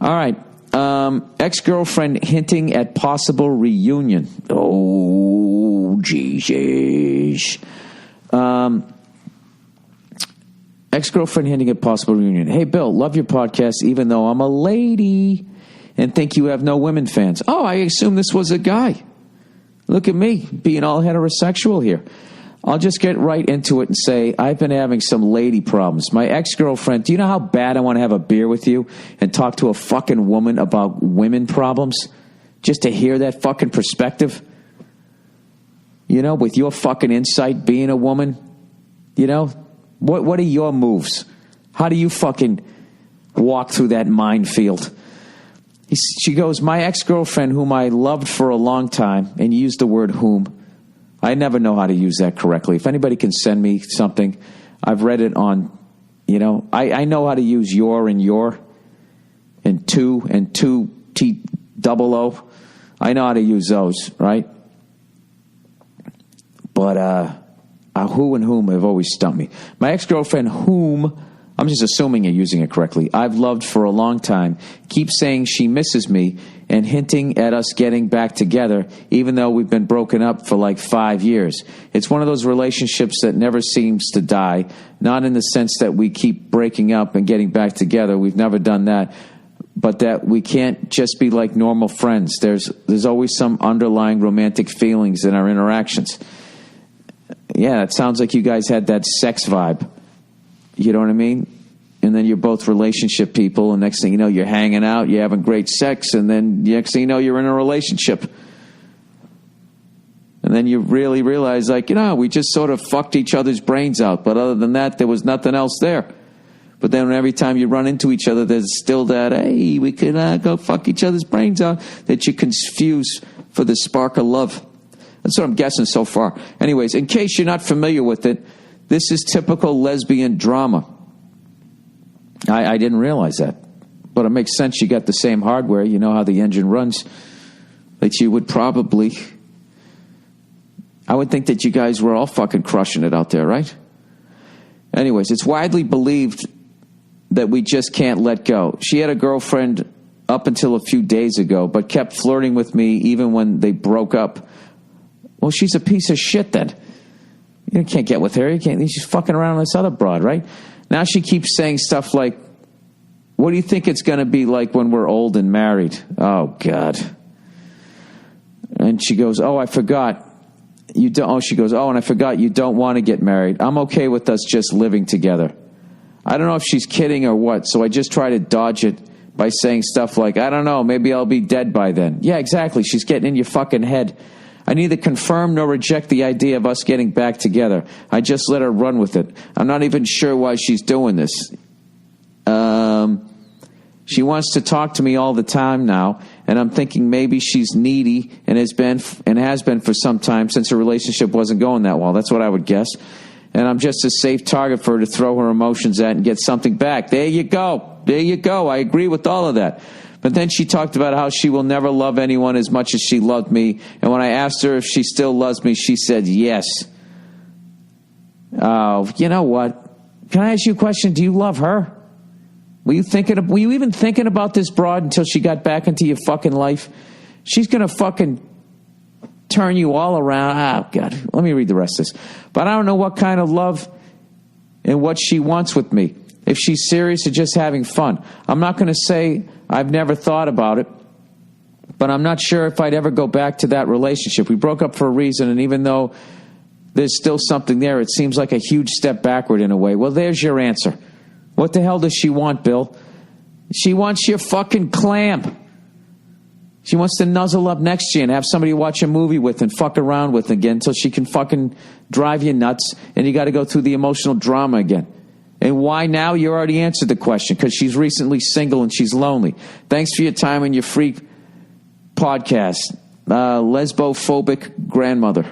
All right. Ex-girlfriend hinting at possible reunion. Oh, Jesus. Ex-girlfriend hinting at possible reunion. Hey, Bill, love your podcast, even though I'm a lady and think you have no women fans. Oh, I assume this was a guy. Look at me, being all heterosexual here. I'll just get right into it and say I've been having some lady problems. My ex-girlfriend, do you know how bad I want to have a beer with you and talk to a fucking woman about women problems? Just to hear that fucking perspective? You know, with your fucking insight being a woman? You know? What are your moves? How do you fucking walk through that minefield? She goes, my ex-girlfriend, whom I loved for a long time, and you used the word whom. I never know how to use that correctly. If anybody can send me something, I've read it on, you know, I know how to use your and two T-double-O. I know how to use those, right? But who and whom have always stumped me. My ex-girlfriend, whom, I'm just assuming you're using it correctly, I've loved for a long time, keeps saying she misses me and hinting at us getting back together, even though we've been broken up for like 5 years. It's one of those relationships that never seems to die, not in the sense that we keep breaking up and getting back together. We've never done that. But that we can't just be like normal friends. There's always some underlying romantic feelings in our interactions. Yeah, it sounds like you guys had that sex vibe. You know what I mean? And then you're both relationship people, and next thing you know, you're hanging out, you're having great sex, and then next thing you know, you're in a relationship. And then you really realize, like, you know, we just sort of fucked each other's brains out. But other than that, there was nothing else there. But then every time you run into each other, there's still that, hey, we could go fuck each other's brains out, that you confuse for the spark of love. That's what I'm guessing so far. Anyways, in case you're not familiar with it, this is typical lesbian drama. I didn't realize that. But it makes sense. You got the same hardware. You know how the engine runs. That you would probably... I would think that you guys were all fucking crushing it out there, right? Anyways, it's widely believed that we just can't let go. She had a girlfriend up until a few days ago, but kept flirting with me even when they broke up. Well, she's a piece of shit then. You can't get with her. You can't. She's fucking around with this other broad, right? Now she keeps saying stuff like, what do you think it's going to be like when we're old and married? Oh, God. And she goes, oh, I forgot. You don't. Oh, she goes, oh, and I forgot you don't want to get married. I'm okay with us just living together. I don't know if she's kidding or what, so I just try to dodge it by saying stuff like, I don't know, maybe I'll be dead by then. Yeah, exactly. She's getting in your fucking head. I neither confirm nor reject the idea of us getting back together. I just let her run with it. I'm not even sure why she's doing this. She wants to talk to me all the time now, and I'm thinking maybe she's needy and has been for some time since her relationship wasn't going that well. That's what I would guess. And I'm just a safe target for her to throw her emotions at and get something back. There you go. There you go. I agree with all of that. But then she talked about how she will never love anyone as much as she loved me. And when I asked her if she still loves me, she said yes. Oh, you know what? Can I ask you a question? Do you love her? Were you even thinking about this broad until she got back into your fucking life? She's going to fucking turn you all around. Oh, God. Let me read the rest of this. But I don't know what kind of love and what she wants with me. If she's serious or just having fun. I'm not going to say I've never thought about it, but I'm not sure if I'd ever go back to that relationship. We broke up for a reason, and even though there's still something there, it seems like a huge step backward in a way. Well, there's your answer. What the hell does she want, Bill? She wants your fucking clam. She wants to nuzzle up next to you and have somebody to watch a movie with and fuck around with again until she can fucking drive you nuts, and you got to go through the emotional drama again. And why now? You already answered the question, because she's recently single and she's lonely. Thanks for your time and your free podcast. Lesbophobic grandmother.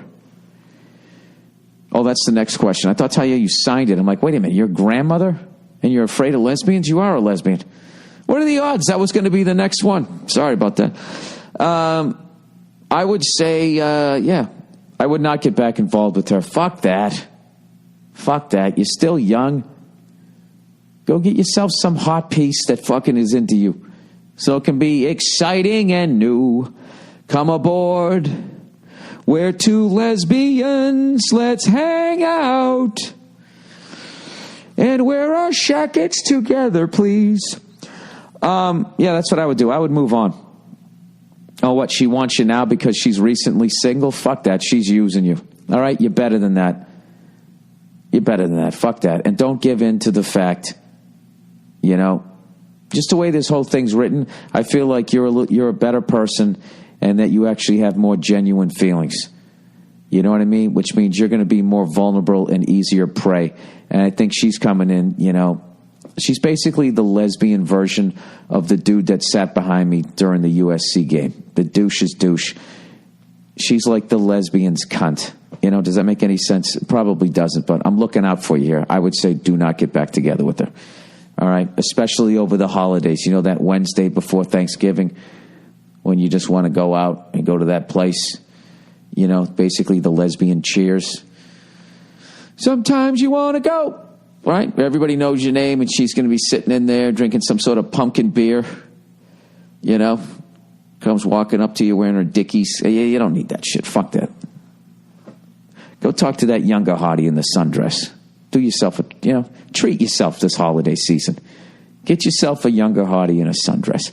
Oh, that's the next question. I thought, Talia, you signed it. I'm like, wait a minute, you're a grandmother and you're afraid of lesbians? You are a lesbian. What are the odds? That was going to be the next one. Sorry about that. I would say, yeah, I would not get back involved with her. Fuck that. Fuck that. You're still young. Go get yourself some hot piece that fucking is into you. so it can be exciting and new. Come aboard. We're two lesbians. Let's hang out. And wear our shackets together, please. Yeah, that's what I would do. I would move on. Oh, what? She wants you now because she's recently single? Fuck that. She's using you. All right? You're better than that. You're better than that. Fuck that. And don't give in to the fact, you know, just the way this whole thing's written, I feel like you're a better person and that you actually have more genuine feelings. You know what I mean? Which means you're going to be more vulnerable and easier prey. And I think she's coming in, you know, she's basically the lesbian version of the dude that sat behind me during the USC game. The douche's douche. She's like the lesbian's cunt. You know, does that make any sense? It probably doesn't, but I'm looking out for you here. I would say do not get back together with her. All right? Especially over the holidays. You know, that Wednesday before Thanksgiving when you just want to go out and go to that place. You know, basically the lesbian cheers. Sometimes you want to go. Right? Everybody knows your name, and she's going to be sitting in there drinking some sort of pumpkin beer. You know? Comes walking up to you wearing her Dickies. You don't need that shit. Fuck that. Go talk to that younger hottie in the sundress. Do yourself treat yourself this holiday season. Get yourself a younger hottie in a sundress.